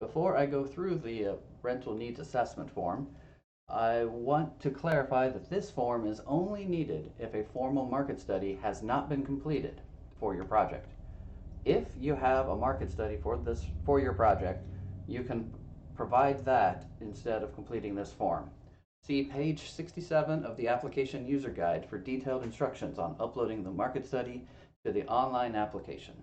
Before I go through the rental needs assessment form, I want to clarify that this form is only needed if a formal market study has not been completed for your project. If you have a market study for your project, you can provide that instead of completing this form. See page 67 of the application user guide for detailed instructions on uploading the market study to the online application.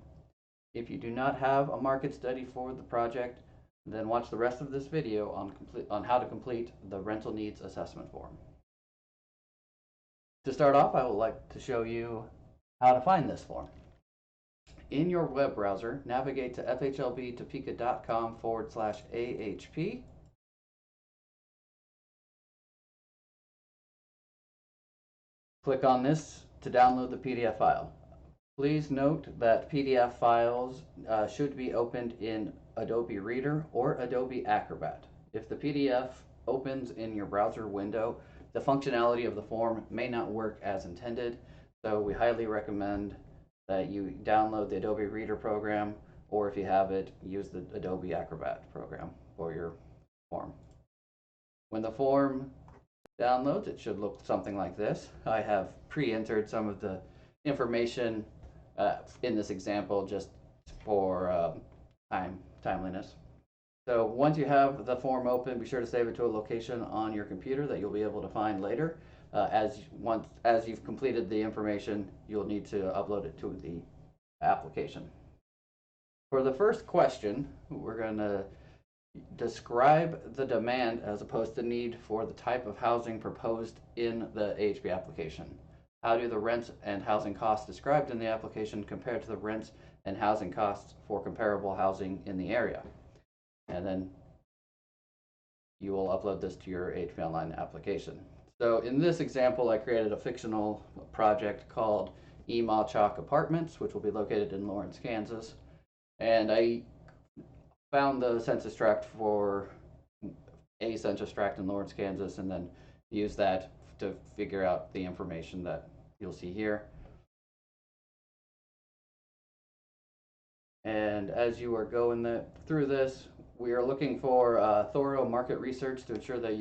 If you do not have a market study for the project, then watch the rest of this video on how to complete the rental needs assessment form. To start off, I would like to show you how to find this form. In your web browser, navigate to FHLBtopeka.com/AHP. Click on this to download the PDF file. Please note that PDF files should be opened in Adobe Reader or Adobe Acrobat. If the PDF opens in your browser window, the functionality of the form may not work as intended, so we highly recommend that you download the Adobe Reader program, or if you have it, use the Adobe Acrobat program for your form. When the form downloads, it should look something like this. I have pre-entered some of the information in this example just for timeliness. So once you have the form open, be sure to save it to a location on your computer that you'll be able to find later. As you've completed the information, you'll need to upload it to the application. For the first question, we're going to describe the demand as opposed to need for the type of housing proposed in the AHP application. How do the rents and housing costs described in the application compare to the rents and housing costs for comparable housing in the area? And then you will upload this to your AHP Online application. So in this example, I created a fictional project called Emaw Chalk Apartments, which will be located in Lawrence, Kansas. And I found the census tract for a census tract in Lawrence, Kansas, and then used that to figure out the information that you'll see here. And as you are going through this, we are looking for thorough market research to ensure that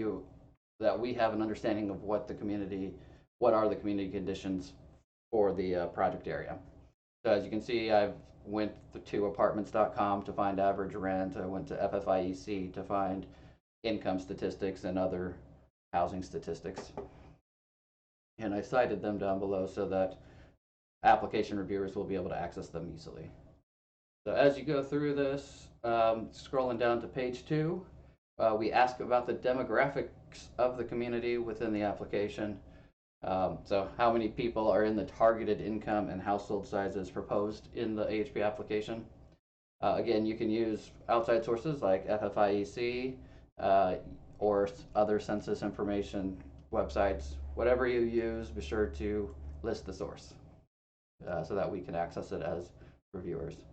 we have an understanding of what are the community conditions for the project area. So as you can see, I've went to apartments.com to find average rent. I went to FFIEC to find income statistics and other housing statistics. And I cited them down below so that application reviewers will be able to access them easily. So as you go through this, scrolling down to page 2, we ask about the demographics of the community within the application. So how many people are in the targeted income and household sizes proposed in the AHP application? Again, you can use outside sources like FFIEC or other census information websites. Whatever you use, be sure to list the source so that we can access it as reviewers.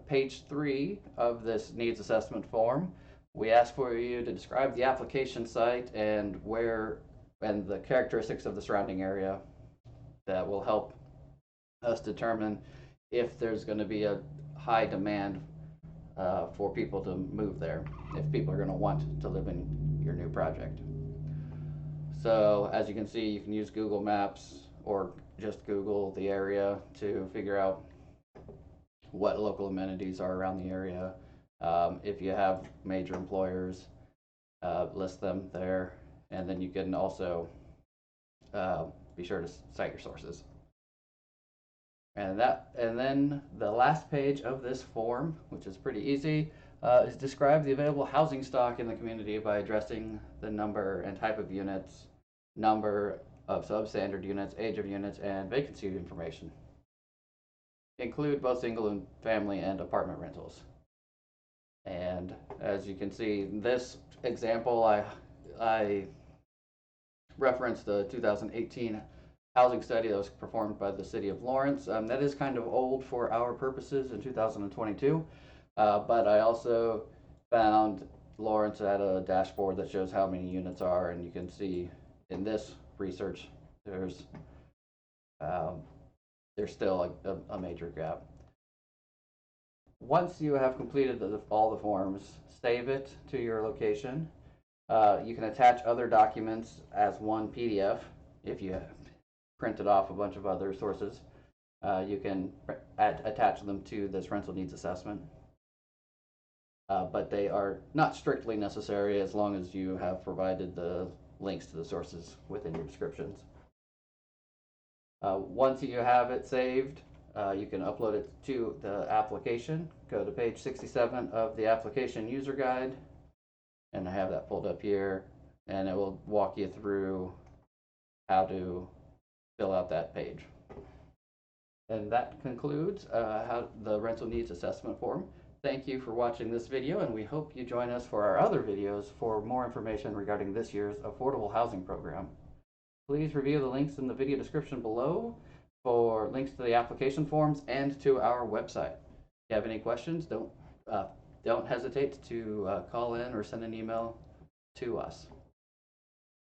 Page 3 of this needs assessment form, we ask for you to describe the application site and the characteristics of the surrounding area that will help us determine if there's going to be a high demand for people to move there, if people are going to want to live in your new project. So as you can see, you can use Google Maps or just Google the area to figure out what local amenities are around the area. If you have major employers, list them there, and then you can also be sure to cite your sources. And then the last page of this form, which is pretty easy, is describe the available housing stock in the community by addressing the number and type of units, number of substandard units, age of units, and vacancy information. Include both single and family and apartment rentals. And as you can see, this example, I referenced the 2018 housing study that was performed by the city of Lawrence. That is kind of old for our purposes in 2022, but I also found Lawrence had a dashboard that shows how many units are, and you can see in this research there's still a major gap. Once you have completed all the forms, save it to your location. You can attach other documents as one PDF if you printed off a bunch of other sources. You can attach them to this rental needs assessment. But they are not strictly necessary as long as you have provided the links to the sources within your descriptions. Once you have it saved, you can upload it to the application. Go to page 67 of the application user guide, and I have that pulled up here, and it will walk you through how to fill out that page. And that concludes how the rental needs assessment form. Thank you for watching this video, and we hope you join us for our other videos for more information regarding this year's affordable housing program. Please review the links in the video description below for links to the application forms and to our website. If you have any questions, don't hesitate to call in or send an email to us.